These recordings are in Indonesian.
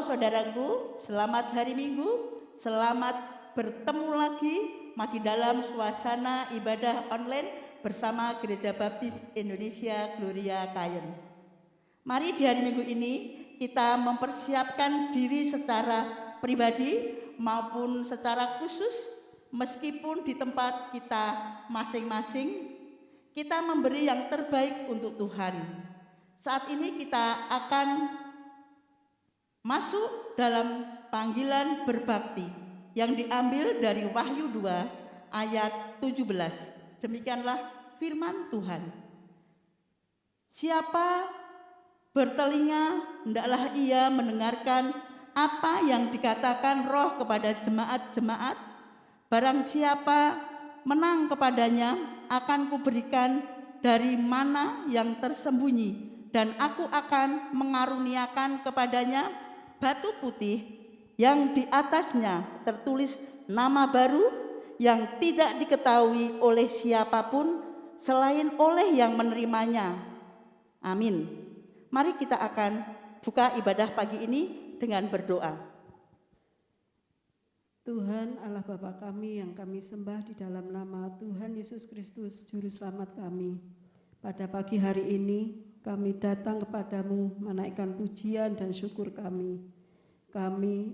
saudaraku, selamat hari Minggu, selamat bertemu lagi masih dalam suasana ibadah online bersama Gereja Baptis Indonesia Gloria Kayen. Mari di hari Minggu ini kita mempersiapkan diri secara pribadi maupun secara khusus, meskipun di tempat kita masing-masing, kita memberi yang terbaik untuk Tuhan. Saat ini kita akan masuk dalam panggilan berbakti yang diambil dari Wahyu 2 ayat 17. Demikianlah firman Tuhan. Siapa bertelinga, hendaklah ia mendengarkan apa yang dikatakan Roh kepada jemaat-jemaat. Barang siapa menang kepadanya, akan kuberikan dari mana yang tersembunyi, dan aku akan mengaruniakan kepadanya batu putih yang di atasnya tertulis nama baru yang tidak diketahui oleh siapapun selain oleh yang menerimanya. Amin. Mari kita akan buka ibadah pagi ini dengan berdoa. Tuhan Allah Bapa kami yang kami sembah di dalam nama Tuhan Yesus Kristus Juru Selamat kami. Pada pagi hari ini kami datang kepadamu menaikkan pujian dan syukur kami. Kami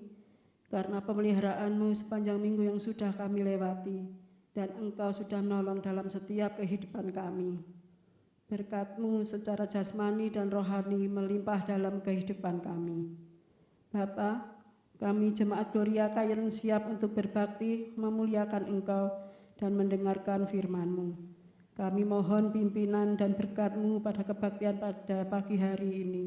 karena pemeliharaanmu sepanjang minggu yang sudah kami lewati, dan Engkau sudah menolong dalam setiap kehidupan kami. Berkat-Mu secara jasmani dan rohani melimpah dalam kehidupan kami. Bapa, kami jemaat Gloria Kayen siap untuk berbakti, memuliakan Engkau dan mendengarkan firman-Mu. Kami mohon pimpinan dan berkat-Mu pada kebaktian pada pagi hari ini.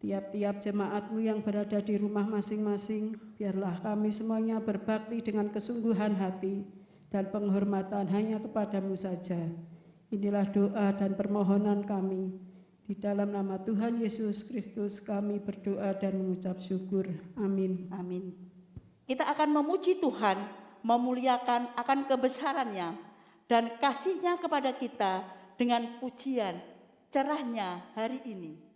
Tiap-tiap jemaat-Mu yang berada di rumah masing-masing, biarlah kami semuanya berbakti dengan kesungguhan hati dan penghormatan hanya kepadamu saja. Inilah doa dan permohonan kami. Di dalam nama Tuhan Yesus Kristus kami berdoa dan mengucap syukur. Amin. Amin. Kita akan memuji Tuhan, memuliakan akan kebesaran-Nya dan kasih-Nya kepada kita dengan pujian cerahnya hari ini.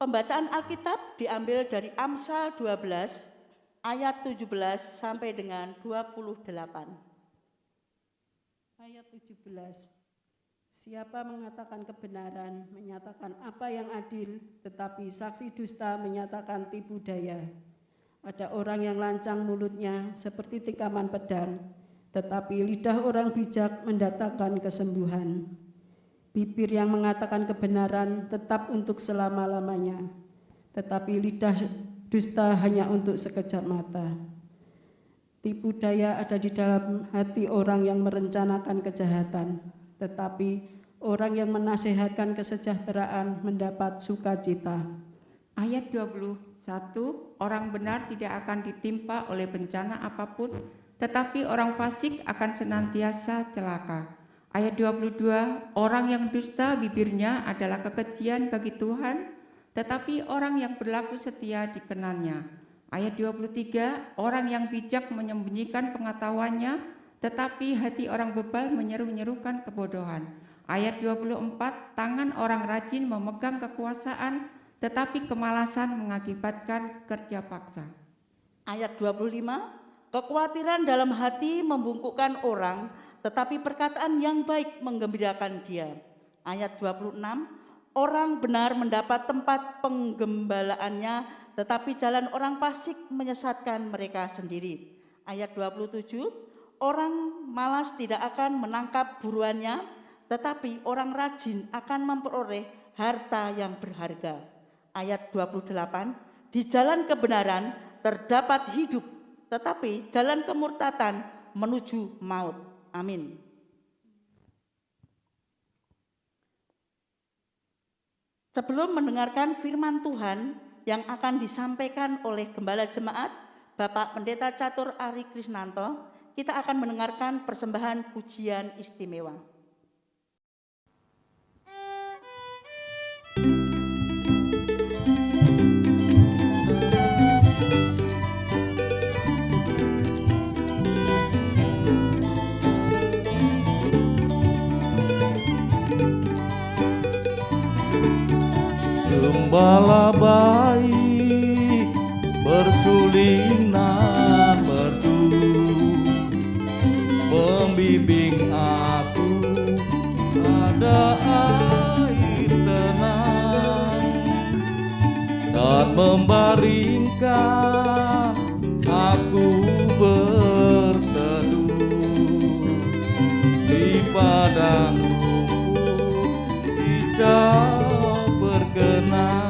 Pembacaan Alkitab diambil dari Amsal 12 ayat 17 sampai dengan 28. Ayat 17. Siapa mengatakan kebenaran, menyatakan apa yang adil, tetapi saksi dusta menyatakan tipu daya. Ada orang yang lancang mulutnya seperti tikaman pedang, tetapi lidah orang bijak mendatangkan kesembuhan. Bibir yang mengatakan kebenaran tetap untuk selama-lamanya, tetapi lidah dusta hanya untuk sekejap mata. Tipu daya ada di dalam hati orang yang merencanakan kejahatan, tetapi orang yang menasihatkan kesejahteraan mendapat sukacita. Ayat 21, orang benar tidak akan ditimpa oleh bencana apapun, tetapi orang fasik akan senantiasa celaka. Ayat 22, orang yang dusta bibirnya adalah kekejian bagi Tuhan, tetapi orang yang berlaku setia dikenannya. Ayat 23, orang yang bijak menyembunyikan pengetahuannya, tetapi hati orang bebal menyeru-nyerukan kebodohan. Ayat 24, tangan orang rajin memegang kekuasaan, tetapi kemalasan mengakibatkan kerja paksa. Ayat 25, kekhawatiran dalam hati membungkukkan orang, tetapi perkataan yang baik menggembirakan dia. Ayat 26, orang benar mendapat tempat penggembalaannya, tetapi jalan orang fasik menyesatkan mereka sendiri. Ayat 27, orang malas tidak akan menangkap buruannya, tetapi orang rajin akan memperoleh harta yang berharga. Ayat 28, di jalan kebenaran terdapat hidup, tetapi jalan kemurtatan menuju maut. Amin. Sebelum mendengarkan firman Tuhan yang akan disampaikan oleh Gembala Jemaat, Bapak Pendeta Catur Ari Krisnanto, kita akan mendengarkan persembahan pujian istimewa. Gembala baik bersuling nan merdu, membimbing aku ada air tenang, dan membaringkan aku berteduh di padang rumput hijau berkenan.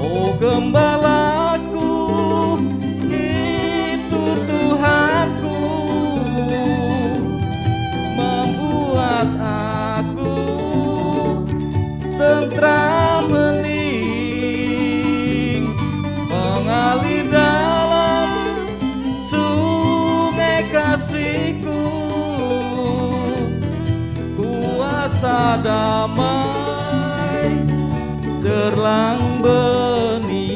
Oh gembalaku, itu Tuhanku, membuat aku tentram hening, mengalir dalam sungai kasih-Ku, kuasa damai terlang bening.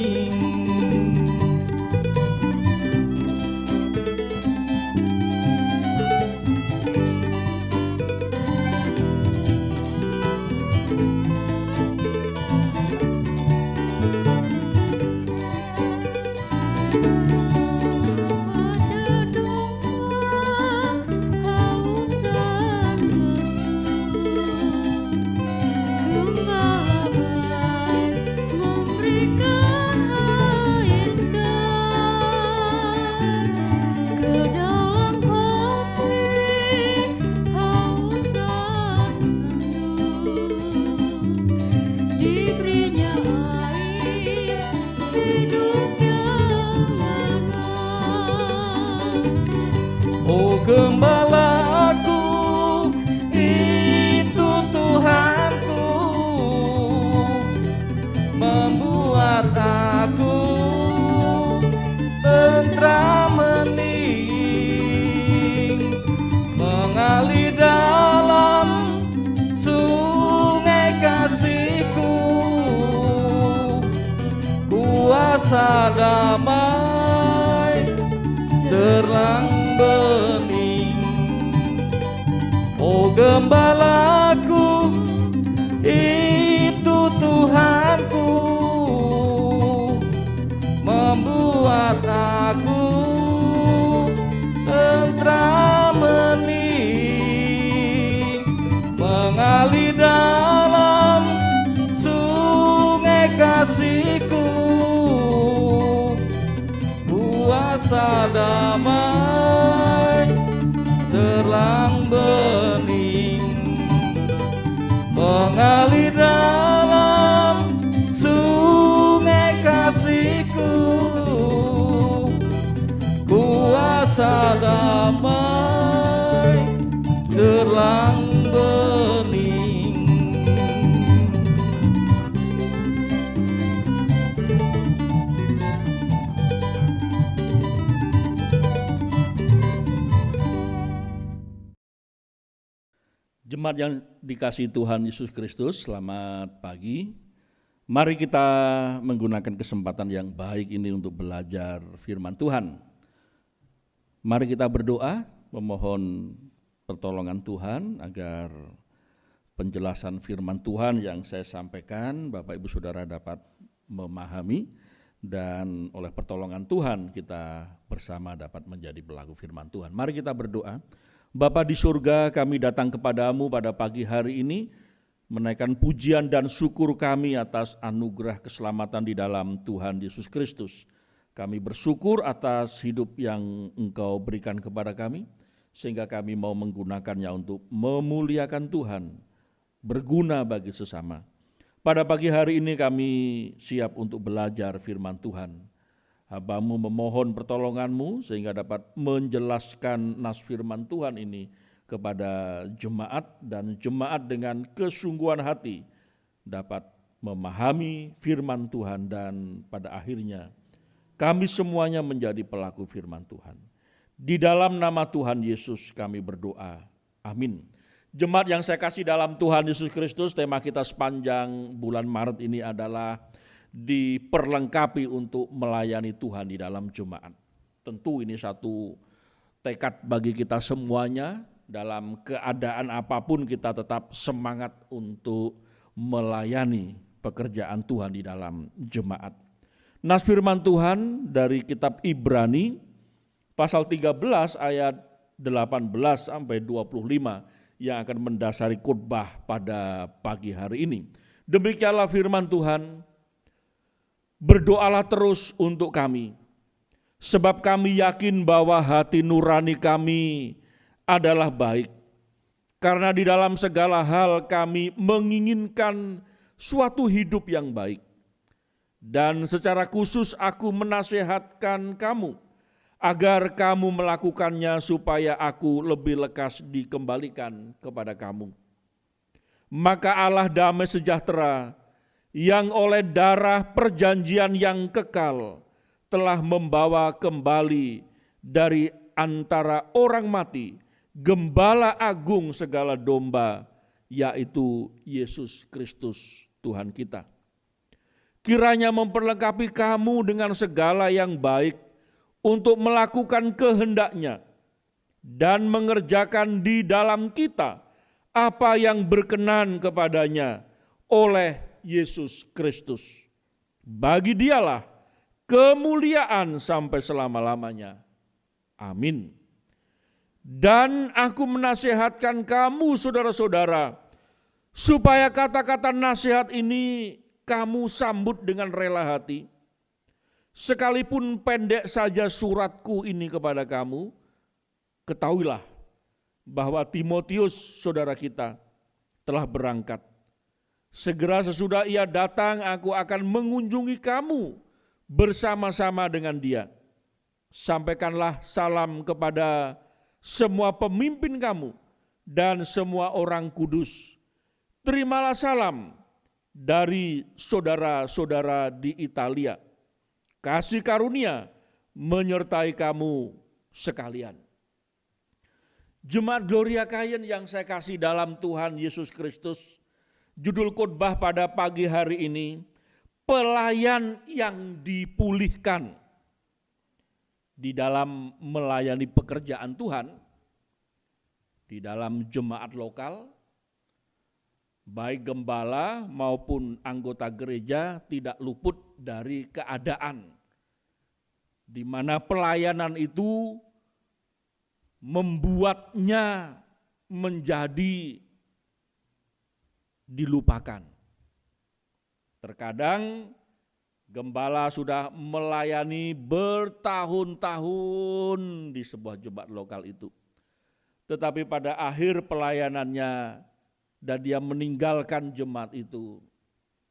Oh gembalaku, itu Tuhanku, membuat aku tentram hening, mengalir dalam sungai kasih-Ku, kuasa damai terlang bening. Oh gembalaku, itu Tuhanku, membuat aku tentram hening, mengalir dalam sungai kasih-Ku, kuasa damai terlang bening, mengalir dalam sungai kasih-Ku, kuasa damai terlang bening. Jemaat yang dikasihi Tuhan Yesus Kristus, selamat pagi. Mari kita menggunakan kesempatan yang baik ini untuk belajar firman Tuhan. Mari kita berdoa, memohon pertolongan Tuhan agar penjelasan firman Tuhan yang saya sampaikan Bapak Ibu Saudara dapat memahami, dan oleh pertolongan Tuhan kita bersama dapat menjadi pelaku firman Tuhan. Mari kita berdoa. Bapa di surga, kami datang kepadamu pada pagi hari ini, menaikkan pujian dan syukur kami atas anugerah keselamatan di dalam Tuhan Yesus Kristus. Kami bersyukur atas hidup yang Engkau berikan kepada kami, sehingga kami mau menggunakannya untuk memuliakan Tuhan, berguna bagi sesama. Pada pagi hari ini kami siap untuk belajar firman Tuhan. Hamba-Mu memohon pertolongan-Mu sehingga dapat menjelaskan nas firman Tuhan ini kepada jemaat, dan jemaat dengan kesungguhan hati dapat memahami firman Tuhan dan pada akhirnya kami semuanya menjadi pelaku firman Tuhan. Di dalam nama Tuhan Yesus kami berdoa. Amin. Jemaat yang saya kasih dalam Tuhan Yesus Kristus, tema kita sepanjang bulan Maret ini adalah diperlengkapi untuk melayani Tuhan di dalam jemaat. Tentu ini satu tekad bagi kita semuanya, dalam keadaan apapun kita tetap semangat untuk melayani pekerjaan Tuhan di dalam jemaat. Nas firman Tuhan dari kitab Ibrani pasal 13 ayat 18 sampai 25 yang akan mendasari khotbah pada pagi hari ini. Demikianlah firman Tuhan, berdoalah terus untuk kami, sebab kami yakin bahwa hati nurani kami adalah baik, karena di dalam segala hal kami menginginkan suatu hidup yang baik. Dan secara khusus aku menasihatkan kamu, agar kamu melakukannya supaya aku lebih lekas dikembalikan kepada kamu. Maka Allah damai sejahtera yang oleh darah perjanjian yang kekal telah membawa kembali dari antara orang mati Gembala agung segala domba, yaitu Yesus Kristus Tuhan kita. Kiranya memperlengkapi kamu dengan segala yang baik untuk melakukan kehendak-Nya dan mengerjakan di dalam kita apa yang berkenan kepadanya oleh Yesus Kristus. Bagi Dialah kemuliaan sampai selama-lamanya. Amin. Dan aku menasihatkan kamu saudara-saudara, supaya kata-kata nasihat ini kamu sambut dengan rela hati. Sekalipun pendek saja suratku ini kepada kamu, ketahuilah bahwa Timotius saudara kita telah berangkat. Segera sesudah ia datang, aku akan mengunjungi kamu bersama-sama dengan dia. Sampaikanlah salam kepada semua pemimpin kamu dan semua orang kudus. Terimalah salam dari saudara-saudara di Italia. Kasih karunia menyertai kamu sekalian. Jemaat Gloria Kayen yang saya kasih dalam Tuhan Yesus Kristus, judul khotbah pada pagi hari ini, pelayan yang dipulihkan. Di dalam melayani pekerjaan Tuhan, di dalam jemaat lokal, baik gembala maupun anggota gereja tidak luput dari keadaan di mana pelayanan itu membuatnya menjadi dilupakan. Terkadang gembala sudah melayani bertahun-tahun di sebuah jemaat lokal itu. Tetapi pada akhir pelayanannya dan dia meninggalkan jemaat itu,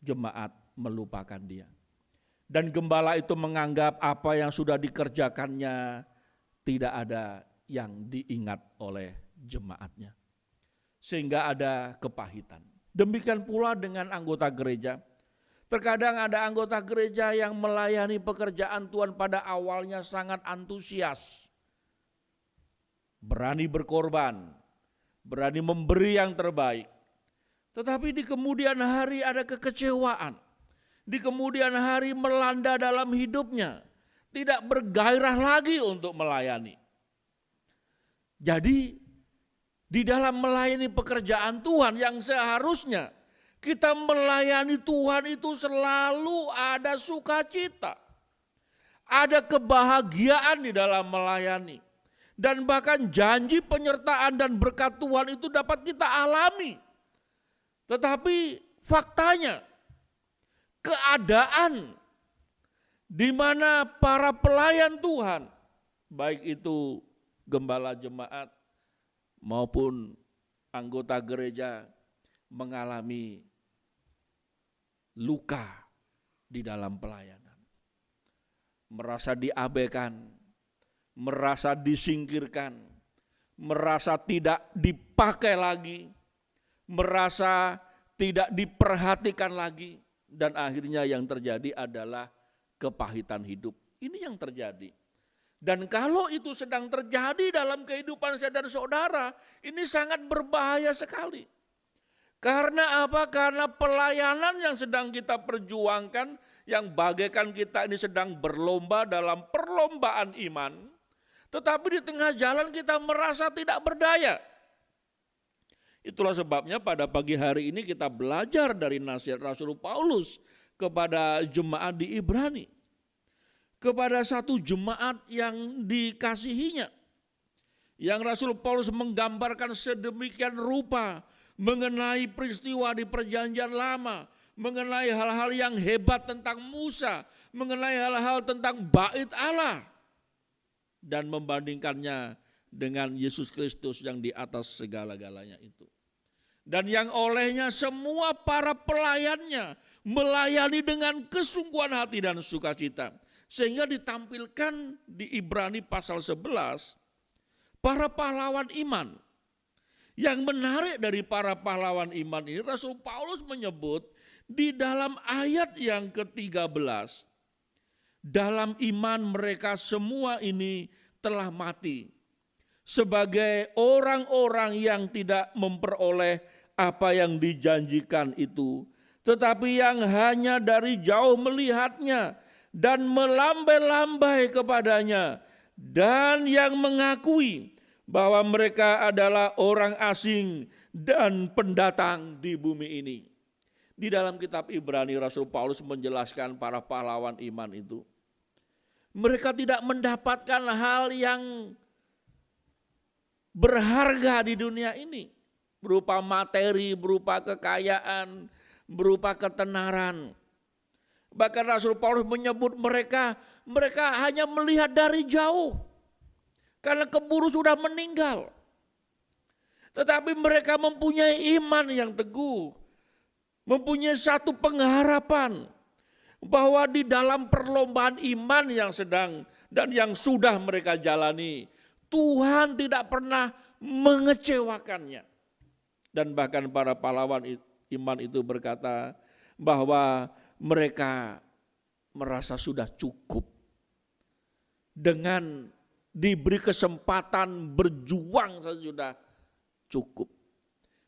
jemaat melupakan dia. Dan gembala itu menganggap apa yang sudah dikerjakannya tidak ada yang diingat oleh jemaatnya. Sehingga ada kepahitan. Demikian pula dengan anggota gereja. Terkadang ada anggota gereja yang melayani pekerjaan Tuhan pada awalnya sangat antusias, berani berkorban, berani memberi yang terbaik. Tetapi di kemudian hari ada kekecewaan, di kemudian hari melanda dalam hidupnya, tidak bergairah lagi untuk melayani. Jadi di dalam melayani pekerjaan Tuhan yang seharusnya kita melayani Tuhan itu selalu ada sukacita. Ada kebahagiaan di dalam melayani. Dan bahkan janji penyertaan dan berkat Tuhan itu dapat kita alami. Tetapi faktanya keadaan di mana para pelayan Tuhan, baik itu gembala jemaat maupun anggota gereja, mengalami luka di dalam pelayanan. Merasa diabaikan, merasa disingkirkan, merasa tidak dipakai lagi, merasa tidak diperhatikan lagi, dan akhirnya yang terjadi adalah kepahitan hidup. Ini yang terjadi. Dan kalau itu sedang terjadi dalam kehidupan saya dan saudara, ini sangat berbahaya sekali. Karena apa? Karena pelayanan yang sedang kita perjuangkan, yang bagaikan kita ini sedang berlomba dalam perlombaan iman, tetapi di tengah jalan kita merasa tidak berdaya. Itulah sebabnya pada pagi hari ini kita belajar dari nasihat Rasul Paulus kepada jemaat di Ibrani. Kepada satu jemaat yang dikasihinya. Yang Rasul Paulus menggambarkan sedemikian rupa mengenai peristiwa di Perjanjian Lama, mengenai hal-hal yang hebat tentang Musa, mengenai hal-hal tentang bait Allah, dan membandingkannya dengan Yesus Kristus yang di atas segala-galanya itu. Dan yang olehnya semua para pelayannya melayani dengan kesungguhan hati dan sukacita. Sehingga ditampilkan di Ibrani pasal 11, para pahlawan iman. Yang menarik dari para pahlawan iman ini, Rasul Paulus menyebut di dalam ayat yang ke-13, dalam iman mereka semua ini telah mati, sebagai orang-orang yang tidak memperoleh apa yang dijanjikan itu, tetapi yang hanya dari jauh melihatnya, dan melambai-lambai kepadanya, dan yang mengakui bahwa mereka adalah orang asing dan pendatang di bumi ini. Di dalam kitab Ibrani, Rasul Paulus menjelaskan para pahlawan iman itu. Mereka tidak mendapatkan hal yang berharga di dunia ini, berupa materi, berupa kekayaan, berupa ketenaran. Bahkan Rasul Paulus menyebut mereka hanya melihat dari jauh, karena keburu sudah meninggal. Tetapi mereka mempunyai iman yang teguh, mempunyai satu pengharapan bahwa di dalam perlombaan iman yang sedang dan yang sudah mereka jalani, Tuhan tidak pernah mengecewakannya. Dan bahkan para pahlawan iman itu berkata bahwa mereka merasa sudah cukup dengan diberi kesempatan berjuang saja sudah cukup.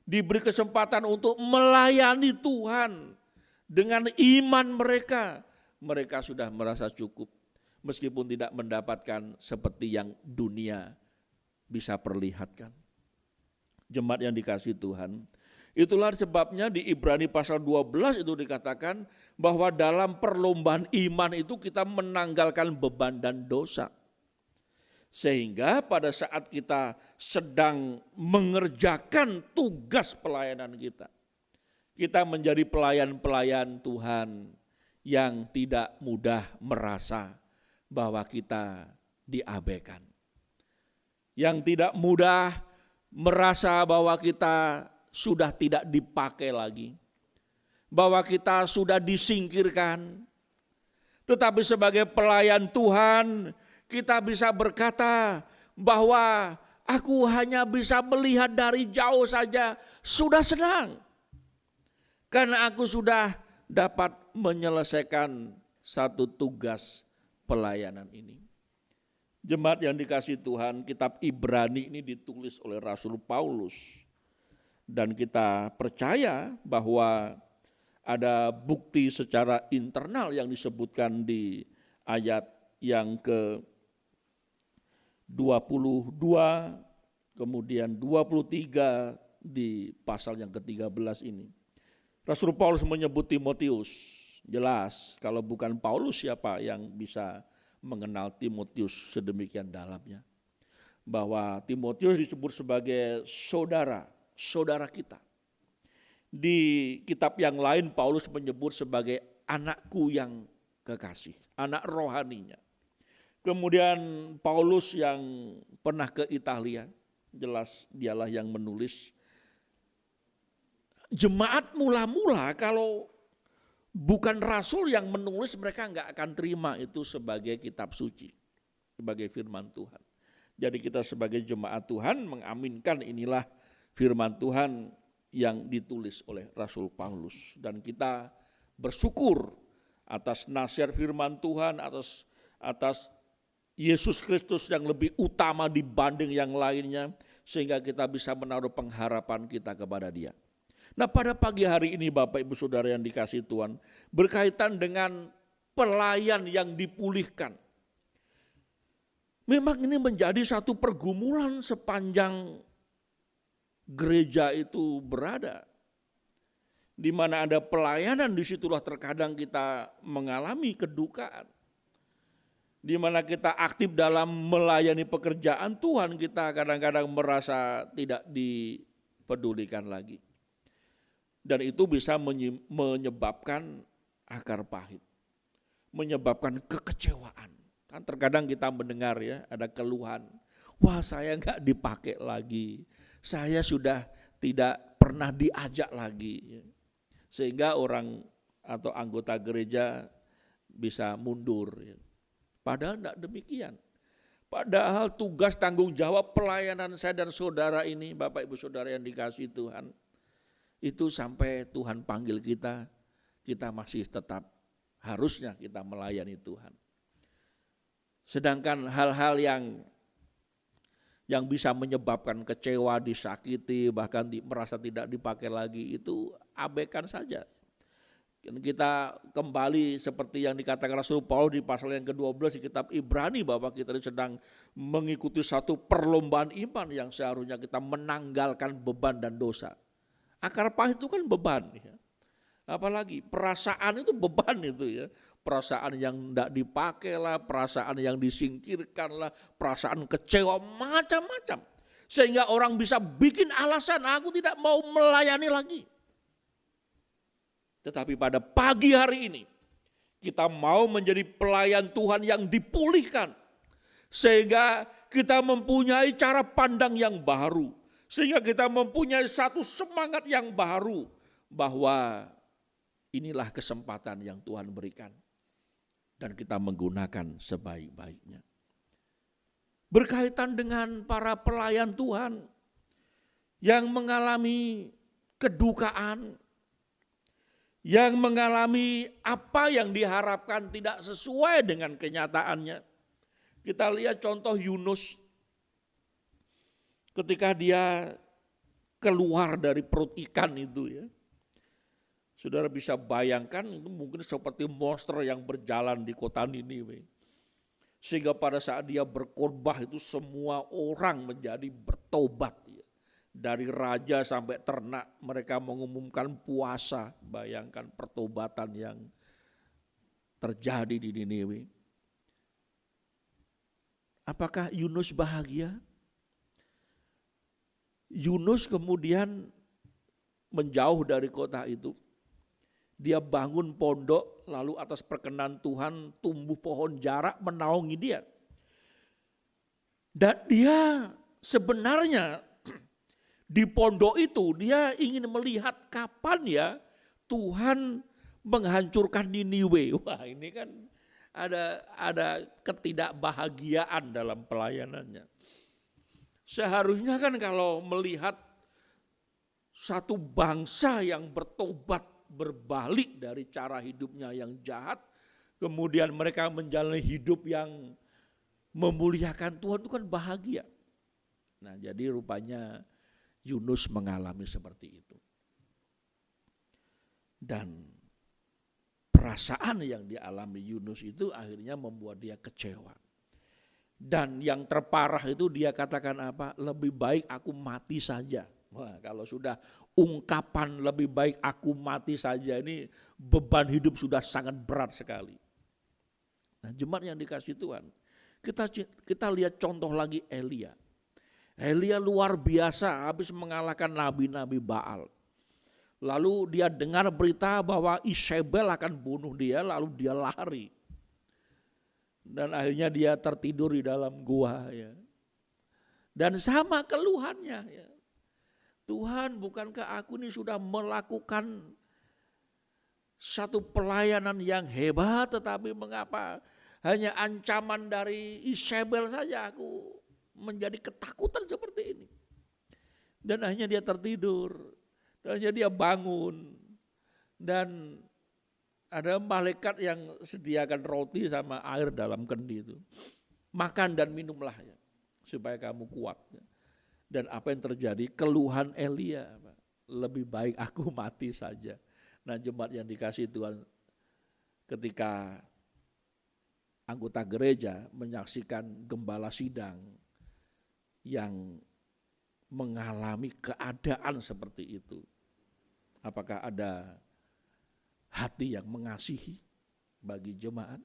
Diberi kesempatan untuk melayani Tuhan dengan iman mereka, mereka sudah merasa cukup. Meskipun tidak mendapatkan seperti yang dunia bisa perlihatkan. Jemaat yang dikasihi Tuhan, itulah sebabnya di Ibrani pasal 12 itu dikatakan bahwa dalam perlombaan iman itu kita menanggalkan beban dan dosa. Sehingga pada saat kita sedang mengerjakan tugas pelayanan kita menjadi pelayan-pelayan Tuhan yang tidak mudah merasa bahwa kita diabaikan. Yang tidak mudah merasa bahwa kita sudah tidak dipakai lagi, bahwa kita sudah disingkirkan. Tetapi sebagai pelayan Tuhan, kita bisa berkata bahwa aku hanya bisa melihat dari jauh saja, sudah senang. Karena aku sudah dapat menyelesaikan satu tugas pelayanan ini. Jemaat yang dikasihi Tuhan, kitab Ibrani ini ditulis oleh Rasul Paulus. Dan kita percaya bahwa ada bukti secara internal yang disebutkan di ayat yang ke-22, kemudian 23 di pasal yang ke-13 ini. Rasul Paulus menyebut Timotius, jelas kalau bukan Paulus siapa yang bisa mengenal Timotius sedemikian dalamnya. Bahwa Timotius disebut sebagai saudara kita. Di kitab yang lain Paulus menyebut sebagai anakku yang kekasih, anak rohaninya. Kemudian Paulus yang pernah ke Italia, jelas dialah yang menulis. Jemaat mula-mula kalau bukan rasul yang menulis, mereka enggak akan terima itu sebagai kitab suci, sebagai firman Tuhan. Jadi kita sebagai jemaat Tuhan mengaminkan inilah firman Tuhan yang ditulis oleh Rasul Paulus. Dan kita bersyukur atas nasihat firman Tuhan, atas Yesus Kristus yang lebih utama dibanding yang lainnya, sehingga kita bisa menaruh pengharapan kita kepada Dia. Nah, pada pagi hari ini Bapak Ibu Saudara yang dikasihi Tuhan, berkaitan dengan pelayan yang dipulihkan. Memang ini menjadi satu pergumulan sepanjang gereja itu berada. Di mana ada pelayanan, disitulah terkadang kita mengalami kedukaan. Di mana kita aktif dalam melayani pekerjaan Tuhan, kita kadang-kadang merasa tidak dipedulikan lagi. Dan itu bisa menyebabkan akar pahit, menyebabkan kekecewaan. Kan terkadang kita mendengar ya, ada keluhan, wah saya enggak dipakai lagi, saya sudah tidak pernah diajak lagi. Sehingga orang atau anggota gereja bisa mundur. Padahal tidak demikian. Padahal tugas tanggung jawab pelayanan saya dan saudara ini, Bapak Ibu Saudara yang dikasihi Tuhan, itu sampai Tuhan panggil kita, kita masih tetap harusnya kita melayani Tuhan. Sedangkan hal-hal yang bisa menyebabkan kecewa, disakiti, bahkan merasa tidak dipakai lagi, itu abaikan saja. Kita kembali seperti yang dikatakan Rasul Paulus di pasal yang ke-12 di kitab Ibrani, bahwa kita sedang mengikuti satu perlombaan iman yang seharusnya kita menanggalkan beban dan dosa. Akar pahit itu kan beban, ya. Apalagi perasaan itu beban itu ya. Perasaan yang tidak dipakai lah, perasaan yang disingkirkan lah, perasaan kecewa, macam-macam. Sehingga orang bisa bikin alasan, aku tidak mau melayani lagi. Tetapi pada pagi hari ini, kita mau menjadi pelayan Tuhan yang dipulihkan. Sehingga kita mempunyai cara pandang yang baru. Sehingga kita mempunyai satu semangat yang baru. Bahwa inilah kesempatan yang Tuhan berikan. Dan kita menggunakan sebaik-baiknya. Berkaitan dengan para pelayan Tuhan yang mengalami kedukaan, yang mengalami apa yang diharapkan tidak sesuai dengan kenyataannya. Kita lihat contoh Yunus ketika dia keluar dari perut ikan itu ya. Saudara bisa bayangkan itu mungkin seperti monster yang berjalan di kota Niniwe. Sehingga pada saat dia berkhotbah itu semua orang menjadi bertobat. Dari raja sampai ternak mereka mengumumkan puasa. Bayangkan pertobatan yang terjadi di Niniwe. Apakah Yunus bahagia? Yunus kemudian menjauh dari kota itu. Dia bangun pondok, lalu atas perkenan Tuhan tumbuh pohon jarak menaungi dia. Dan dia sebenarnya di pondok itu dia ingin melihat kapan ya Tuhan menghancurkan Niniwe. Wah, ini kan ada ketidakbahagiaan dalam pelayanannya. Seharusnya kan kalau melihat satu bangsa yang bertobat, berbalik dari cara hidupnya yang jahat, kemudian mereka menjalani hidup yang memuliakan Tuhan, itu kan bahagia. Nah, jadi rupanya Yunus mengalami seperti itu. Dan perasaan yang dialami Yunus itu akhirnya membuat dia kecewa. Dan yang terparah itu dia katakan apa? Lebih baik aku mati saja. Wah, kalau sudah ungkapan lebih baik aku mati saja, ini beban hidup sudah sangat berat sekali. Nah, jemaat yang dikasihi Tuhan, kita lihat contoh lagi Elia. Elia luar biasa habis mengalahkan nabi-nabi Baal. Lalu dia dengar berita bahwa Isabel akan bunuh dia, lalu dia lari. Dan akhirnya dia tertidur di dalam gua ya. Dan sama keluhannya ya. Tuhan, bukankah aku ini sudah melakukan satu pelayanan yang hebat, tetapi mengapa hanya ancaman dari Isabel saja aku menjadi ketakutan seperti ini. Dan akhirnya dia tertidur. Dan dia bangun. Dan ada malaikat yang sediakan roti sama air dalam kendi itu. Makan dan minumlah ya, supaya kamu kuat. Dan apa yang terjadi? Keluhan Elia, lebih baik aku mati saja. Nah, jemaat yang dikasihi Tuhan, ketika anggota gereja menyaksikan gembala sidang yang mengalami keadaan seperti itu, apakah ada hati yang mengasihi bagi jemaat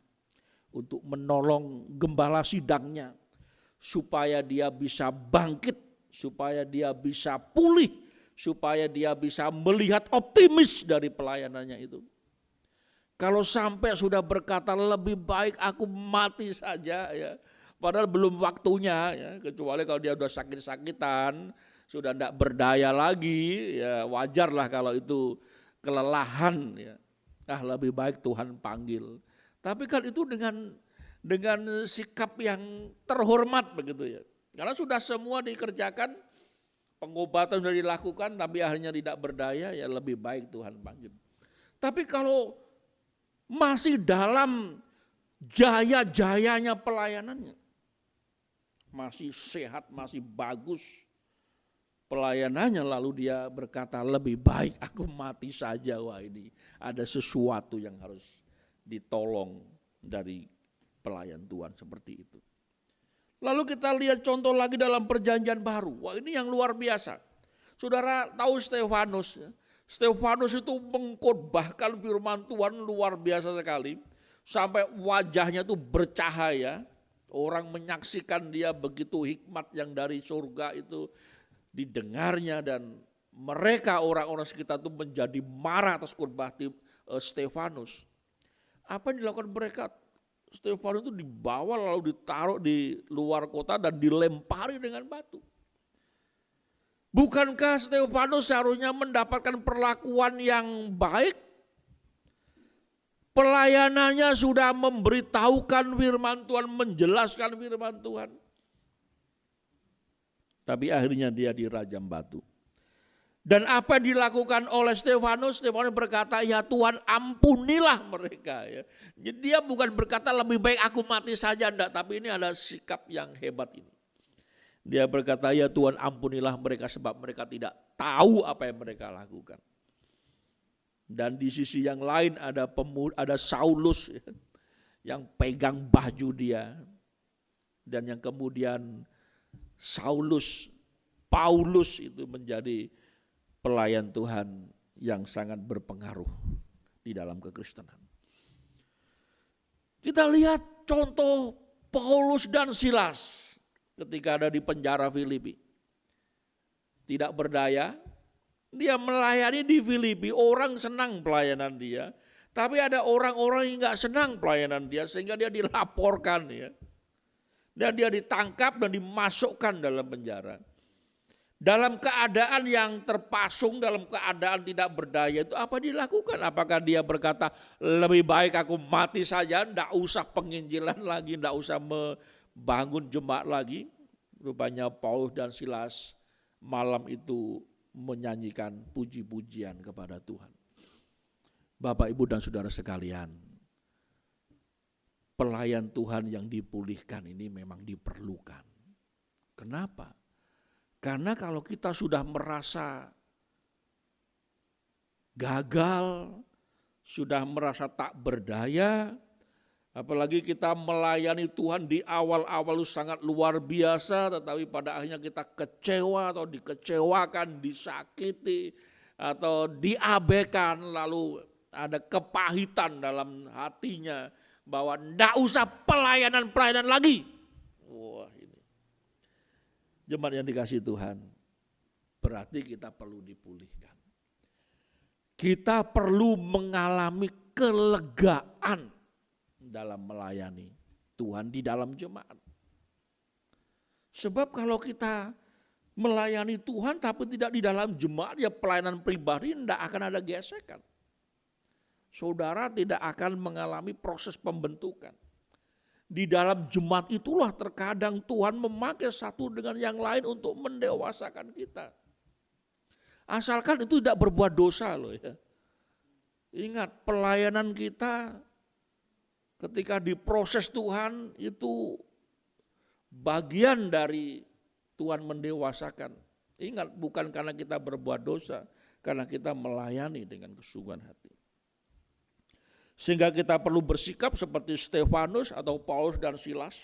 untuk menolong gembala sidangnya supaya dia bisa bangkit, supaya dia bisa pulih, supaya dia bisa melihat optimis dari pelayanannya itu? Kalau sampai sudah berkata lebih baik aku mati saja ya, padahal belum waktunya ya, kecuali kalau dia sudah sakit-sakitan, sudah tidak berdaya lagi, ya wajarlah kalau itu kelelahan ya. Lebih baik Tuhan panggil. Tapi kan itu dengan sikap yang terhormat begitu ya. Karena sudah semua dikerjakan, pengobatan sudah dilakukan, tapi akhirnya tidak berdaya, ya lebih baik Tuhan panggil. Tapi kalau masih dalam jaya-jayanya pelayanannya, masih sehat, masih bagus pelayanannya, lalu dia berkata lebih baik aku mati saja. Wah, ini ada sesuatu yang harus ditolong dari pelayan Tuhan seperti itu. Lalu kita lihat contoh lagi dalam perjanjian baru. Wah, ini yang luar biasa. Saudara tahu Stefanus. Stefanus itu mengkhotbahkan firman Tuhan luar biasa sekali. Sampai wajahnya itu bercahaya. Orang menyaksikan dia begitu hikmat yang dari surga itu didengarnya, dan mereka orang-orang sekitar itu menjadi marah atas khotbah Stefanus. Apa yang dilakukan mereka? Stefanus itu dibawa lalu ditaruh di luar kota dan dilempari dengan batu. Bukankah Stefanus seharusnya mendapatkan perlakuan yang baik? Pelayanannya sudah memberitahukan firman Tuhan, menjelaskan firman Tuhan. Tapi akhirnya dia dirajam batu. Dan apa yang dilakukan oleh Stefanus? Stefanus berkata, ya Tuhan ampunilah mereka. Ya. Jadi dia bukan berkata lebih baik aku mati saja, enggak. Tapi ini ada sikap yang hebat ini. Dia berkata, ya Tuhan ampunilah mereka sebab mereka tidak tahu apa yang mereka lakukan. Dan di sisi yang lain ada Saulus ya, yang pegang baju dia. Dan yang kemudian Paulus itu menjadi pelayan Tuhan yang sangat berpengaruh di dalam kekristenan. Kita lihat contoh Paulus dan Silas ketika ada di penjara Filipi. Tidak berdaya, dia melayani di Filipi, orang senang pelayanan dia. Tapi ada orang-orang yang gak senang pelayanan dia sehingga dia dilaporkan ya. Dan dia ditangkap dan dimasukkan dalam penjara. Dalam keadaan yang terpasung, dalam keadaan tidak berdaya itu apa dilakukan? Apakah dia berkata lebih baik aku mati saja, tidak usah penginjilan lagi, tidak usah membangun jemaat lagi? Rupanya Paulus dan Silas malam itu menyanyikan puji-pujian kepada Tuhan. Bapak, Ibu dan Saudara sekalian, pelayan Tuhan yang dipulihkan ini memang diperlukan. Kenapa? Karena kalau kita sudah merasa gagal, sudah merasa tak berdaya, apalagi kita melayani Tuhan di awal-awal sangat luar biasa, tetapi pada akhirnya kita kecewa atau dikecewakan, disakiti, atau diabaikan, lalu ada kepahitan dalam hatinya, bahwa tidak usah pelayanan lagi. Wah, ini jemaat yang dikasihi Tuhan, berarti kita perlu dipulihkan. Kita perlu mengalami kelegaan dalam melayani Tuhan di dalam jemaat. Sebab kalau kita melayani Tuhan tapi tidak di dalam jemaat, ya pelayanan pribadi tidak akan ada gesekan. Saudara tidak akan mengalami proses pembentukan. Di dalam jemaat itulah terkadang Tuhan memakai satu dengan yang lain untuk mendewasakan kita. Asalkan itu tidak berbuat dosa loh ya. Ingat, pelayanan kita ketika diproses Tuhan itu bagian dari Tuhan mendewasakan. Ingat, bukan karena kita berbuat dosa, karena kita melayani dengan kesungguhan hati. Sehingga kita perlu bersikap seperti Stefanus atau Paulus dan Silas.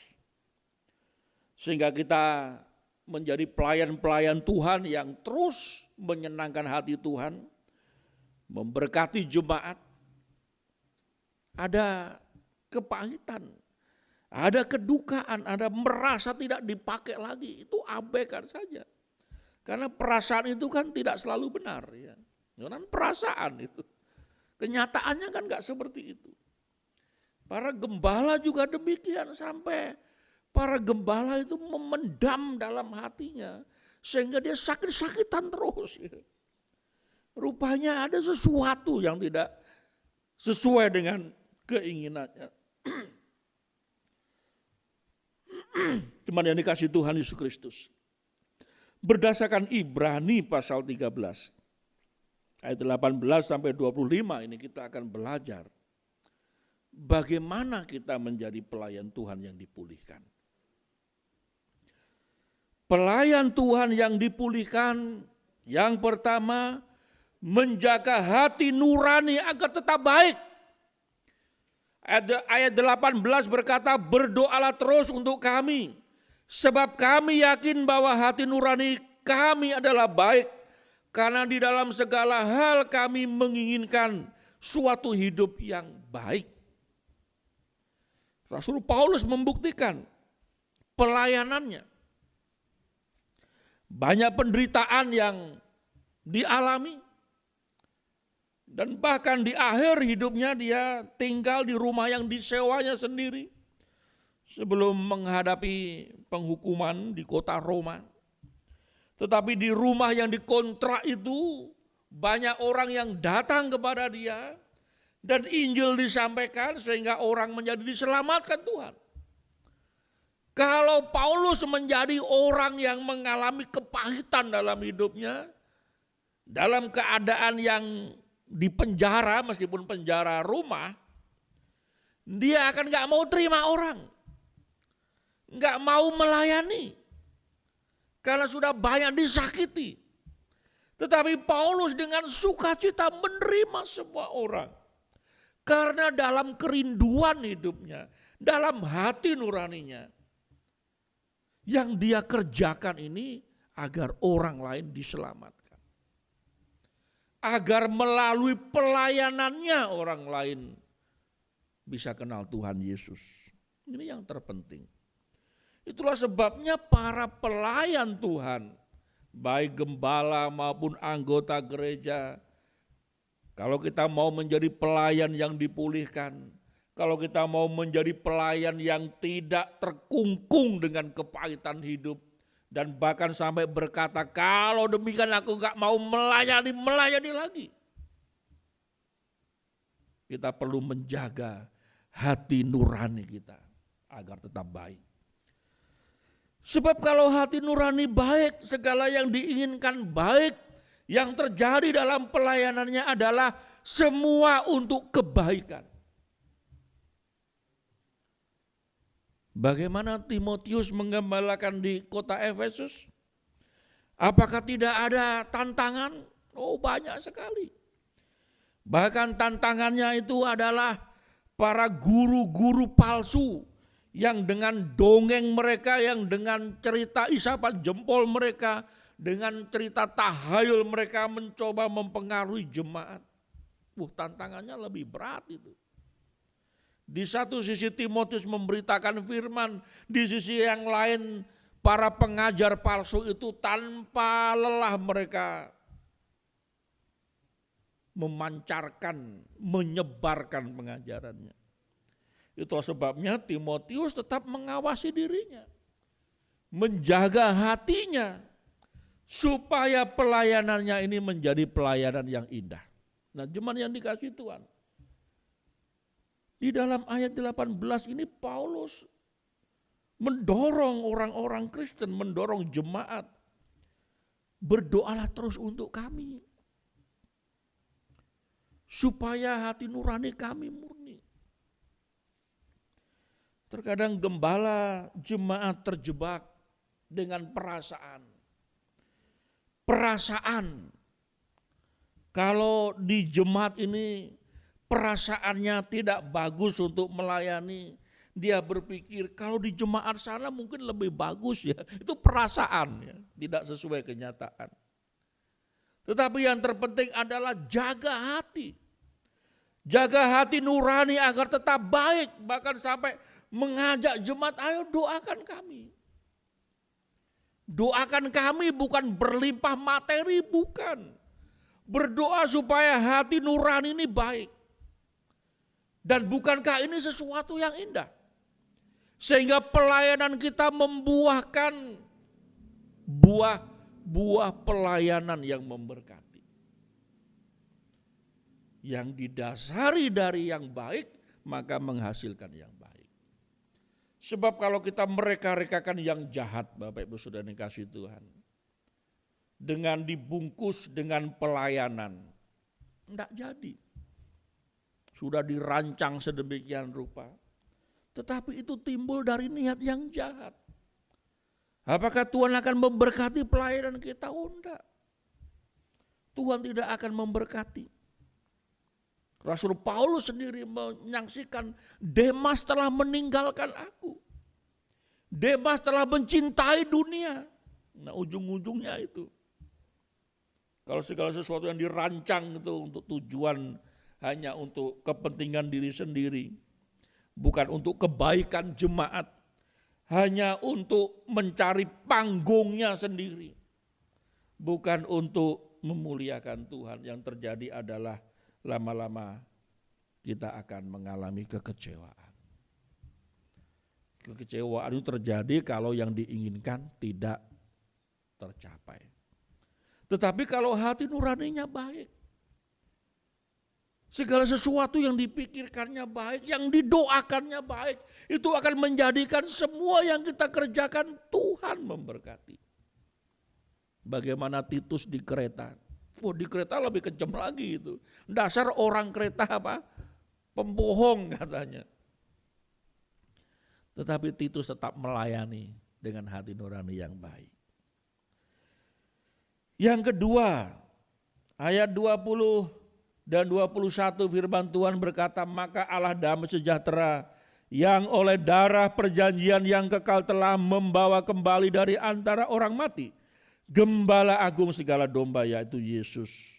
Sehingga kita menjadi pelayan-pelayan Tuhan yang terus menyenangkan hati Tuhan, memberkati jemaat. Ada kepahitan, ada kedukaan, ada merasa tidak dipakai lagi, itu abaikan saja. Karena perasaan itu kan tidak selalu benar ya. Karena perasaan itu. Kenyataannya kan enggak seperti itu. Para gembala juga demikian, sampai para gembala itu memendam dalam hatinya sehingga dia sakit-sakitan terus ya. Rupanya ada sesuatu yang tidak sesuai dengan keinginannya. Cuman yang dikasih Tuhan Yesus Kristus. Berdasarkan Ibrani pasal 13, ayat 18 sampai 25 ini kita akan belajar bagaimana kita menjadi pelayan Tuhan yang dipulihkan. Pelayan Tuhan yang dipulihkan, yang pertama, menjaga hati nurani agar tetap baik. Ayat 18 berkata, berdoalah terus untuk kami, sebab kami yakin bahwa hati nurani kami adalah baik, karena di dalam segala hal kami menginginkan suatu hidup yang baik. Rasul Paulus membuktikan pelayanannya. Banyak penderitaan yang dialami, dan bahkan di akhir hidupnya dia tinggal di rumah yang disewanya sendiri sebelum menghadapi penghukuman di kota Roma. Tetapi di rumah yang dikontrak itu banyak orang yang datang kepada dia dan Injil disampaikan sehingga orang menjadi diselamatkan Tuhan. Kalau Paulus menjadi orang yang mengalami kepahitan dalam hidupnya, dalam keadaan yang di penjara, meskipun penjara rumah, dia akan gak mau terima orang, gak mau melayani, karena sudah banyak disakiti. Tetapi Paulus dengan sukacita menerima semua orang, karena dalam kerinduan hidupnya, dalam hati nuraninya, yang dia kerjakan ini agar orang lain diselamatkan. Agar melalui pelayanannya orang lain bisa kenal Tuhan Yesus. Ini yang terpenting. Itulah sebabnya para pelayan Tuhan, baik gembala maupun anggota gereja, kalau kita mau menjadi pelayan yang dipulihkan, kalau kita mau menjadi pelayan yang tidak terkungkung dengan kepahitan hidup, dan bahkan sampai berkata, kalau demikian aku gak mau melayani lagi. Kita perlu menjaga hati nurani kita agar tetap baik. Sebab kalau hati nurani baik, segala yang diinginkan baik, yang terjadi dalam pelayanannya adalah semua untuk kebaikan. Bagaimana Timotius menggembalakan di kota Efesus? Apakah tidak ada tantangan? Oh, banyak sekali. Bahkan tantangannya itu adalah para guru-guru palsu yang dengan dongeng mereka, yang dengan cerita isapan jempol mereka, dengan cerita tahayul mereka mencoba mempengaruhi jemaat. Tantangannya lebih berat itu. Di satu sisi Timotius memberitakan firman, di sisi yang lain para pengajar palsu itu tanpa lelah mereka memancarkan, menyebarkan pengajarannya. Itu sebabnya Timotius tetap mengawasi dirinya, menjaga hatinya, supaya pelayanannya ini menjadi pelayanan yang indah. Nah, jemaat yang dikasihi Tuhan, di dalam ayat 18 ini Paulus mendorong orang-orang Kristen, mendorong jemaat berdoalah terus untuk kami, supaya hati nurani kami murni. Terkadang gembala jemaat terjebak dengan perasaan. Kalau di jemaat ini perasaannya tidak bagus untuk melayani, dia berpikir kalau di jemaat sana mungkin lebih bagus ya. Itu perasaan ya, tidak sesuai kenyataan. Tetapi yang terpenting adalah jaga hati. Jaga hati nurani agar tetap baik, bahkan sampai mengajak jemaat, ayo doakan kami. Doakan kami bukan berlimpah materi, bukan. Berdoa supaya hati nurani ini baik. Dan bukankah ini sesuatu yang indah? Sehingga pelayanan kita membuahkan buah pelayanan yang memberkati. Yang didasari dari yang baik, maka menghasilkan yang baik. Sebab kalau kita mereka-rekakan yang jahat, Bapak Ibu Saudara dikasihi Tuhan, dengan dibungkus dengan pelayanan, enggak jadi. Sudah dirancang sedemikian rupa, tetapi itu timbul dari niat yang jahat. Apakah Tuhan akan memberkati pelayanan kita? Oh enggak. Tuhan tidak akan memberkati. Rasul Paulus sendiri menyaksikan Demas telah meninggalkan aku. Demas telah mencintai dunia. Nah ujung-ujungnya itu. Kalau segala sesuatu yang dirancang itu untuk tujuan hanya untuk kepentingan diri sendiri. Bukan untuk kebaikan jemaat. Hanya untuk mencari panggungnya sendiri. Bukan untuk memuliakan Tuhan. Yang terjadi adalah lama-lama kita akan mengalami kekecewaan. Kekecewaan itu terjadi kalau yang diinginkan tidak tercapai. Tetapi kalau hati nuraninya baik, segala sesuatu yang dipikirkannya baik, yang didoakannya baik, itu akan menjadikan semua yang kita kerjakan Tuhan memberkati. Bagaimana Titus di Kreta. Di Kreta lebih kejam lagi itu. Dasar orang Kreta apa? Pembohong katanya. Tetapi Titus tetap melayani dengan hati nurani yang baik. Yang kedua, ayat 20 dan 21 firman Tuhan berkata, maka Allah damai sejahtera yang oleh darah perjanjian yang kekal telah membawa kembali dari antara orang mati Gembala agung segala domba, yaitu Yesus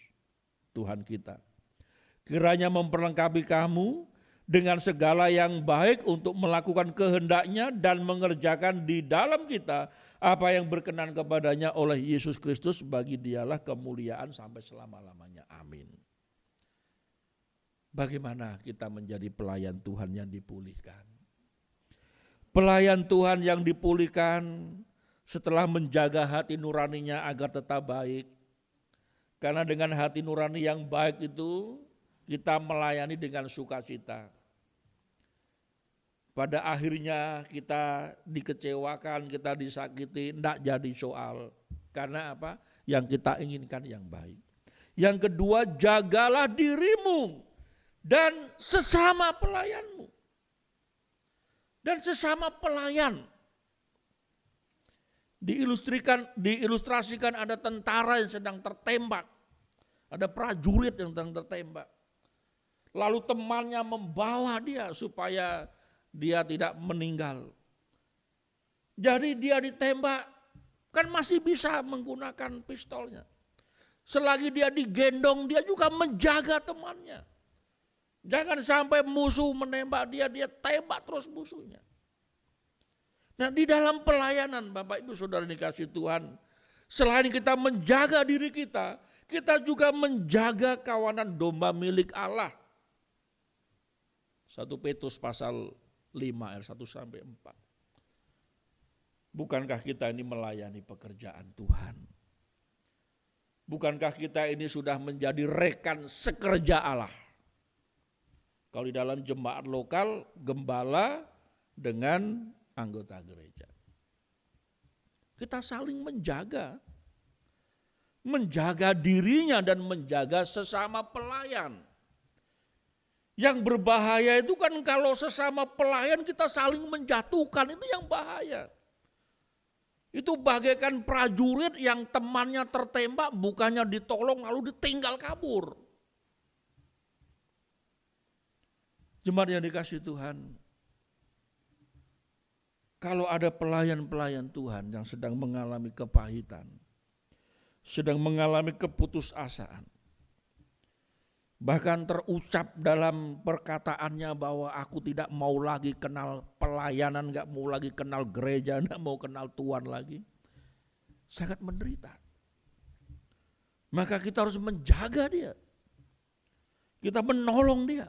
Tuhan kita. Kiranya memperlengkapi kamu dengan segala yang baik untuk melakukan kehendaknya dan mengerjakan di dalam kita apa yang berkenan kepadanya oleh Yesus Kristus, bagi dialah kemuliaan sampai selama-lamanya. Amin. Bagaimana kita menjadi pelayan Tuhan yang dipulihkan? Pelayan Tuhan yang dipulihkan setelah menjaga hati nuraninya agar tetap baik. Karena dengan hati nurani yang baik itu kita melayani dengan sukacita. Pada akhirnya kita dikecewakan, kita disakiti, tidak jadi soal. Karena apa? Yang kita inginkan yang baik. Yang kedua, jagalah dirimu dan sesama pelayanmu. Dan sesama pelayan. Diilustrasikan ada tentara yang sedang tertembak. Ada prajurit yang sedang tertembak. Lalu temannya membawa dia supaya dia tidak meninggal. Jadi dia ditembak, kan masih bisa menggunakan pistolnya. Selagi dia digendong, dia juga menjaga temannya. Jangan sampai musuh menembak dia, dia tembak terus musuhnya. Nah, di dalam pelayanan Bapak Ibu Saudara dikasihi Tuhan, selain kita menjaga diri kita juga menjaga kawanan domba milik Allah. 1 Petrus pasal 5 ayat 1 sampai 4. Bukankah kita ini melayani pekerjaan Tuhan? Bukankah kita ini sudah menjadi rekan sekerja Allah? Kalau di dalam jemaat lokal, gembala dengan anggota gereja. Kita saling menjaga. menjaga dirinya dan menjaga sesama pelayan. Yang berbahaya itu kan kalau sesama pelayan kita saling menjatuhkan, itu yang bahaya. Itu bagaikan prajurit yang temannya tertembak, bukannya ditolong lalu ditinggal kabur. Jemaat yang dikasihi Tuhan, kalau ada pelayan-pelayan Tuhan yang sedang mengalami kepahitan, sedang mengalami keputusasaan, bahkan terucap dalam perkataannya bahwa aku tidak mau lagi kenal pelayanan, gak mau lagi kenal gereja, gak mau kenal Tuhan lagi. Sangat menderita. Maka kita harus menjaga dia. Kita menolong dia.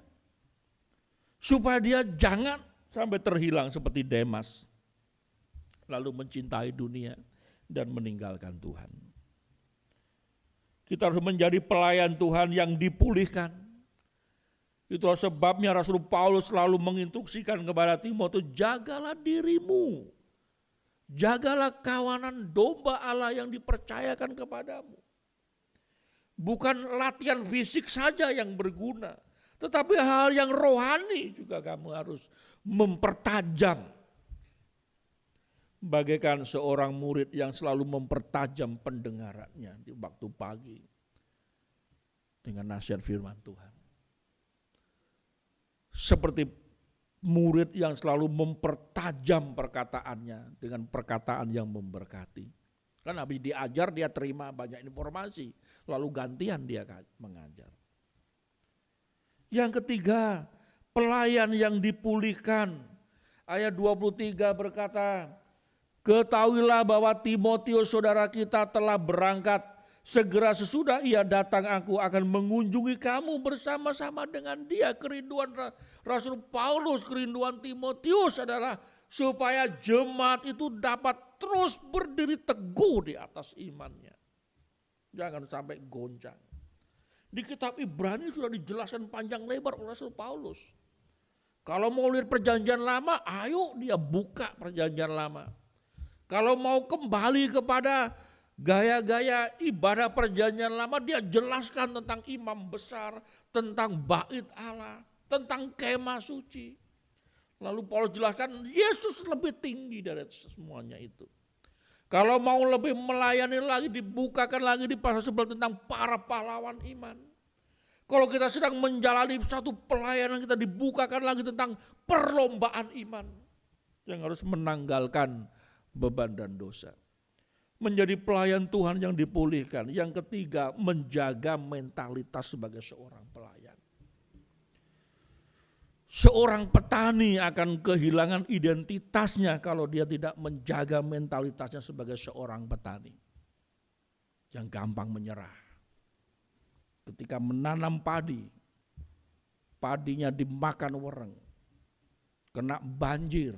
Supaya dia jangan sampai terhilang seperti Demas. Lalu mencintai dunia dan meninggalkan Tuhan. Kita harus menjadi pelayan Tuhan yang dipulihkan. Itulah sebabnya Rasul Paulus selalu menginstruksikan kepada Timotius, jagalah dirimu. Jagalah kawanan domba Allah yang dipercayakan kepadamu. Bukan latihan fisik saja yang berguna, tetapi hal yang rohani juga kamu harus mempertajam. Bagaikan seorang murid yang selalu mempertajam pendengarannya di waktu pagi dengan nasihat firman Tuhan. Seperti murid yang selalu mempertajam perkataannya dengan perkataan yang memberkati. Kan habis diajar dia terima banyak informasi, lalu gantian dia mengajar. Yang ketiga, pelayan yang dipulihkan. Ayat 23 berkata, ketahuilah bahwa Timotius saudara kita telah berangkat. Segera sesudah ia datang aku akan mengunjungi kamu bersama-sama dengan dia. Kerinduan Rasul Paulus, kerinduan Timotius adalah supaya jemaat itu dapat terus berdiri teguh di atas imannya. Jangan sampai goncang. Di kitab Ibrani sudah dijelaskan panjang lebar oleh Rasul Paulus. Kalau mau lihat perjanjian lama, ayo dia buka perjanjian lama. Kalau mau kembali kepada gaya-gaya ibadah perjanjian lama, dia jelaskan tentang imam besar, tentang bait Allah, tentang kemah suci. Lalu Paulus jelaskan Yesus lebih tinggi dari semuanya itu. Kalau mau lebih melayani lagi, dibukakan lagi di pasal 11 tentang para pahlawan iman. Kalau kita sedang menjalani satu pelayanan, kita dibukakan lagi tentang perlombaan iman yang harus menanggalkan beban dan dosa. Menjadi pelayan Tuhan yang dipulihkan. Yang ketiga, menjaga mentalitas sebagai seorang pelayan. Seorang petani akan kehilangan identitasnya kalau dia tidak menjaga mentalitasnya sebagai seorang petani. Yang gampang menyerah. Ketika menanam padi, padinya dimakan wereng, kena banjir.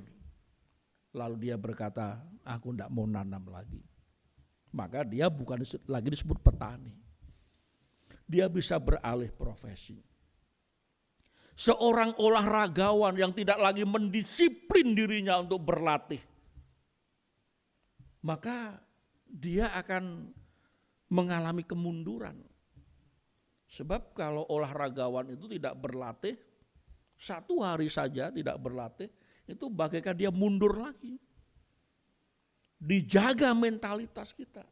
Lalu dia berkata, aku tidak mau nanam lagi. Maka dia bukan lagi disebut petani. Dia bisa beralih profesi. Seorang olahragawan yang tidak lagi mendisiplin dirinya untuk berlatih, maka dia akan mengalami kemunduran. Sebab kalau olahragawan itu tidak berlatih, satu hari saja tidak berlatih, itu bagaikan dia mundur lagi. Dijaga mentalitas kita.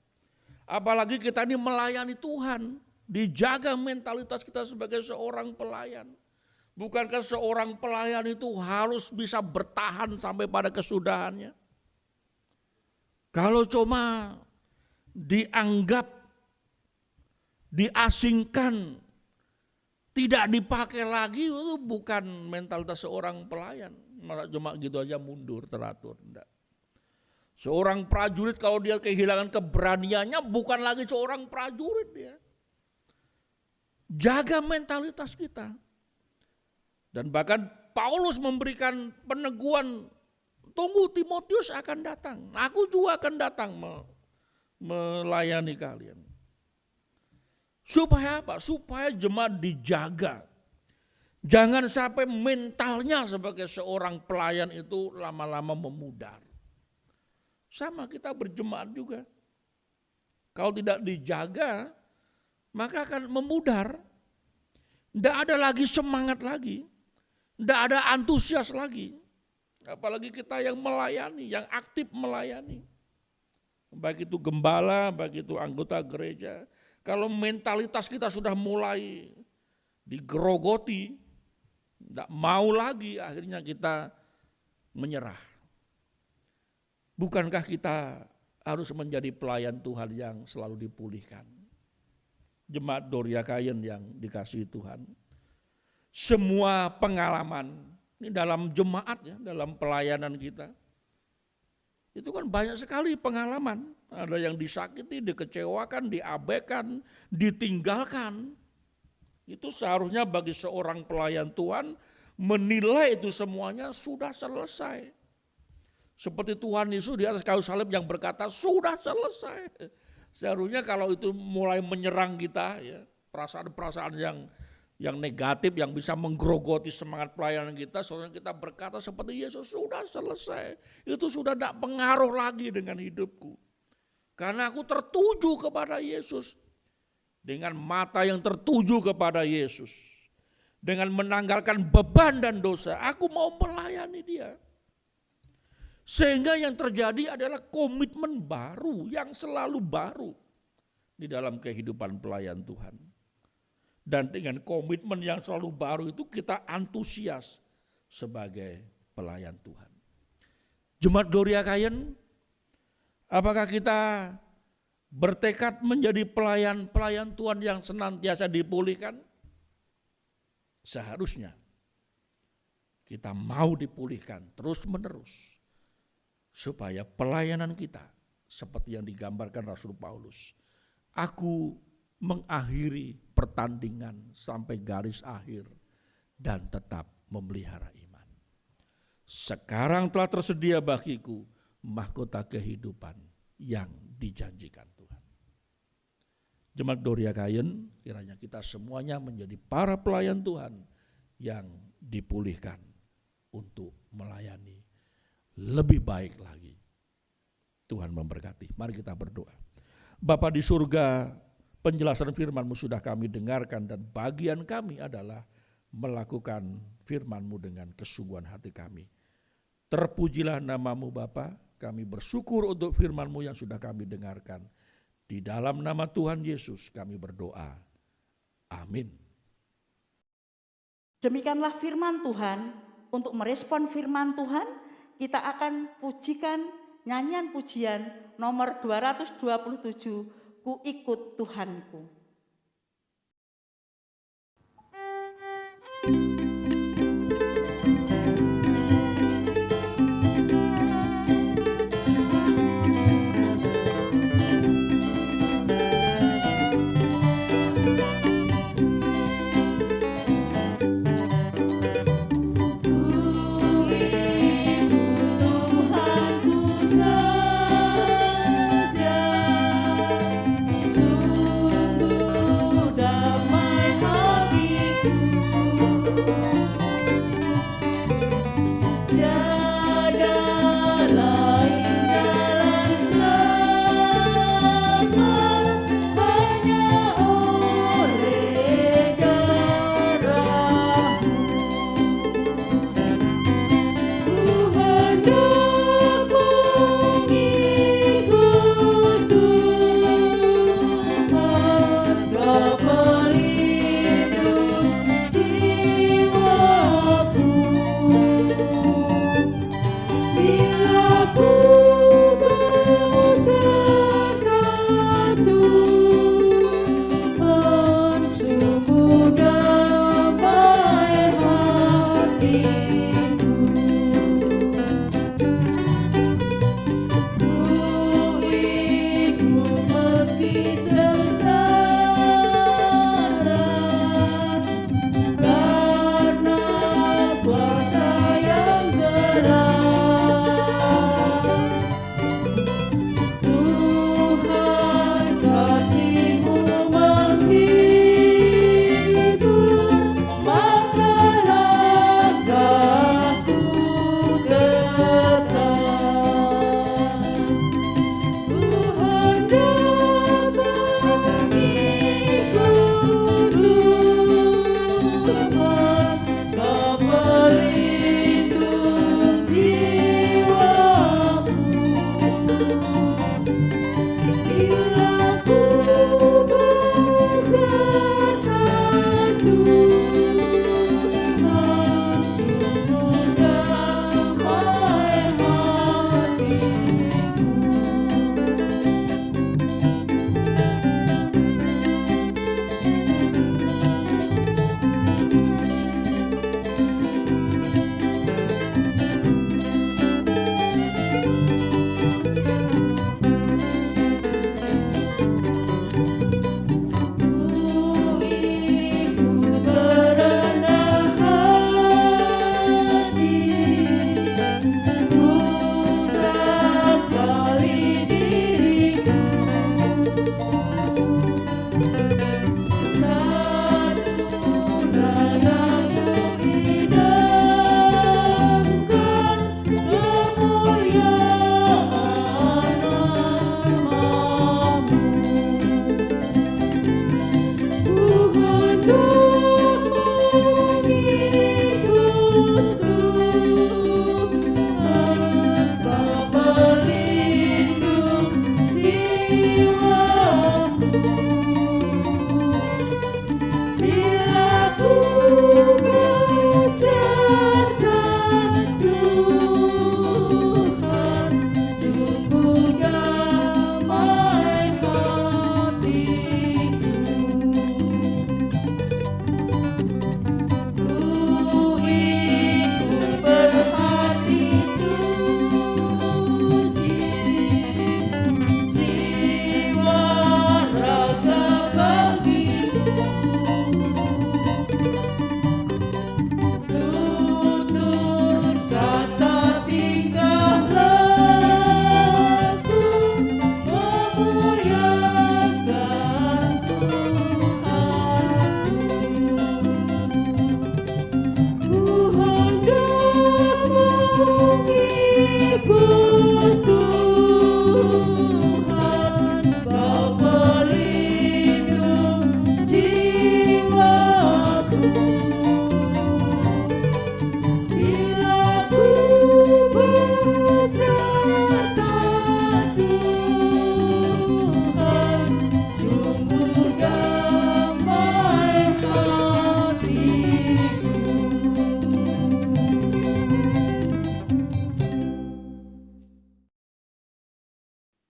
Apalagi kita ini melayani Tuhan. Dijaga mentalitas kita sebagai seorang pelayan. Bukankah seorang pelayan itu harus bisa bertahan sampai pada kesudahannya? Kalau cuma dianggap, diasingkan, tidak dipakai lagi, itu bukan mentalitas seorang pelayan. Masa cuma gitu aja mundur, teratur. Enggak. Seorang prajurit kalau dia kehilangan keberaniannya bukan lagi seorang prajurit dia. Jaga mentalitas kita. Dan bahkan Paulus memberikan peneguhan, tunggu Timotius akan datang. Aku juga akan datang melayani kalian. Supaya apa? Supaya jemaat dijaga. Jangan sampai mentalnya sebagai seorang pelayan itu lama-lama memudar. Sama kita berjemaat juga. Kalau tidak dijaga, maka akan memudar. Tidak ada lagi semangat lagi. Tidak ada antusias lagi. Apalagi kita yang melayani, yang aktif melayani. Baik itu gembala, baik itu anggota gereja. Kalau mentalitas kita sudah mulai digerogoti, tidak mau lagi, akhirnya kita menyerah. Bukankah kita harus menjadi pelayan Tuhan yang selalu dipulihkan? Jemaat Doria Kayen yang dikasihi Tuhan. Semua pengalaman, ini dalam jemaat ya, dalam pelayanan kita. Itu kan banyak sekali pengalaman. Ada yang disakiti, dikecewakan, diabaikan, ditinggalkan. Itu seharusnya bagi seorang pelayan Tuhan menilai itu semuanya sudah selesai. Seperti Tuhan Yesus di atas kayu salib yang berkata sudah selesai. Seharusnya kalau itu mulai menyerang kita, ya, perasaan-perasaan yang negatif yang bisa menggerogoti semangat pelayanan kita, seharusnya kita berkata seperti Yesus sudah selesai. Itu sudah tidak pengaruh lagi dengan hidupku. Karena aku tertuju kepada Yesus. Dengan mata yang tertuju kepada Yesus. Dengan menanggalkan beban dan dosa, aku mau melayani dia. Sehingga yang terjadi adalah komitmen baru, yang selalu baru di dalam kehidupan pelayan Tuhan. Dan dengan komitmen yang selalu baru itu kita antusias sebagai pelayan Tuhan. Jemaat Doria Kayen, apakah kita bertekad menjadi pelayan Tuhan yang senantiasa dipulihkan? Seharusnya kita mau dipulihkan terus menerus. Supaya pelayanan kita seperti yang digambarkan Rasul Paulus. Aku mengakhiri pertandingan sampai garis akhir dan tetap memelihara iman. Sekarang telah tersedia bagiku mahkota kehidupan yang dijanjikan Tuhan. Jemaat Doria Kayen, kiranya kita semuanya menjadi para pelayan Tuhan yang dipulihkan untuk melayani lebih baik lagi. Tuhan memberkati. Mari kita berdoa. Bapa di surga, penjelasan firman-Mu sudah kami dengarkan dan bagian kami adalah melakukan firman-Mu dengan kesungguhan hati kami. Terpujilah nama-Mu Bapa, kami bersyukur untuk firman-Mu yang sudah kami dengarkan. Di dalam nama Tuhan Yesus kami berdoa. Amin. Demikianlah firman Tuhan. Untuk merespon firman Tuhan, kita akan pujikan nyanyian pujian nomor 227, Ku Ikut Tuhanku. Sungguh damai hatiku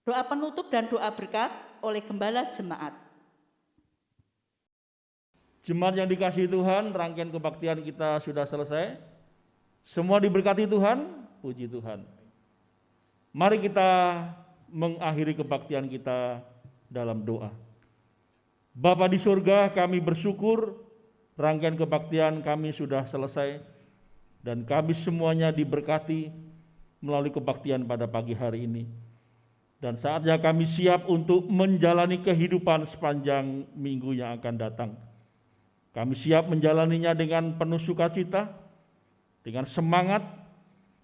Doa penutup dan doa berkat oleh Gembala Jemaat. Jemaat yang dikasihi Tuhan, rangkaian kebaktian kita sudah selesai. Semua diberkati Tuhan, puji Tuhan. Mari kita mengakhiri kebaktian kita dalam doa. Bapa di surga, kami bersyukur rangkaian kebaktian kami sudah selesai dan kami semuanya diberkati melalui kebaktian pada pagi hari ini. Dan saatnya kami siap untuk menjalani kehidupan sepanjang minggu yang akan datang. Kami siap menjalaninya dengan penuh sukacita, dengan semangat,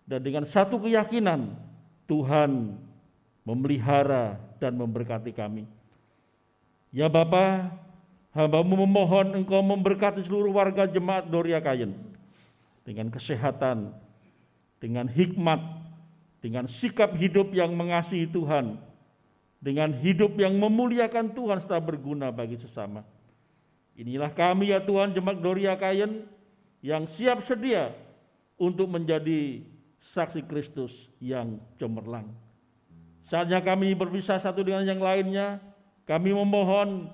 dan dengan satu keyakinan Tuhan memelihara dan memberkati kami. Ya Bapa, hamba-Mu memohon Engkau memberkati seluruh warga jemaat Doria Kayen dengan kesehatan, dengan hikmat, dengan sikap hidup yang mengasihi Tuhan, dengan hidup yang memuliakan Tuhan serta berguna bagi sesama. Inilah kami ya Tuhan, jemaat Doria Kayen yang siap sedia untuk menjadi saksi Kristus yang cemerlang. Saatnya kami berpisah satu dengan yang lainnya, kami memohon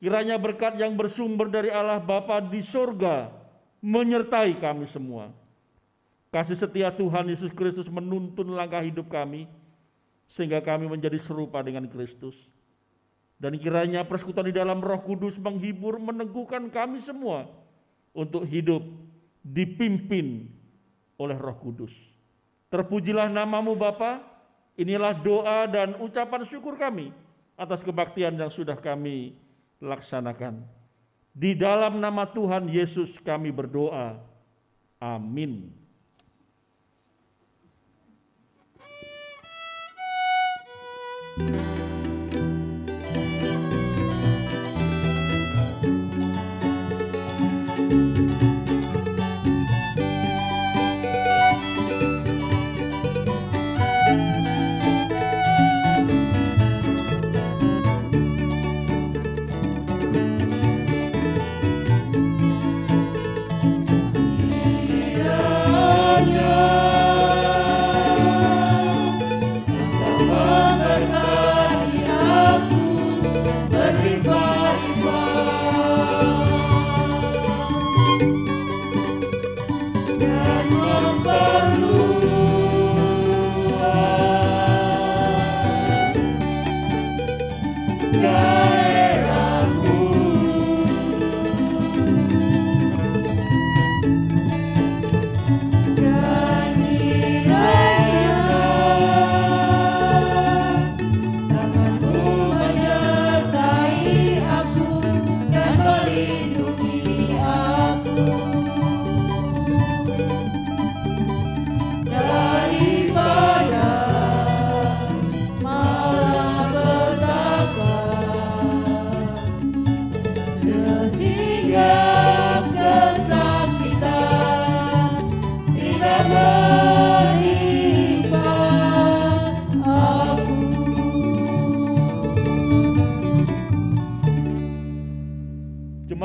kiranya berkat yang bersumber dari Allah Bapa di surga menyertai kami semua. Kasih setia Tuhan Yesus Kristus menuntun langkah hidup kami, sehingga kami menjadi serupa dengan Kristus. Dan kiranya persekutuan di dalam Roh Kudus menghibur, meneguhkan kami semua untuk hidup dipimpin oleh Roh Kudus. Terpujilah nama-Mu Bapa, inilah doa dan ucapan syukur kami atas kebaktian yang sudah kami laksanakan. Di dalam nama Tuhan Yesus kami berdoa. Amin.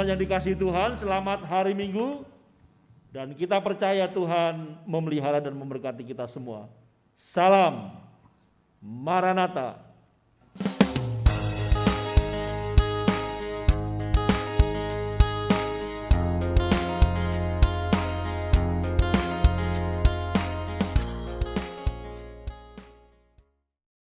Yang dikasihi Tuhan, selamat hari Minggu, dan kita percaya Tuhan memelihara dan memberkati kita semua. Salam Maranatha.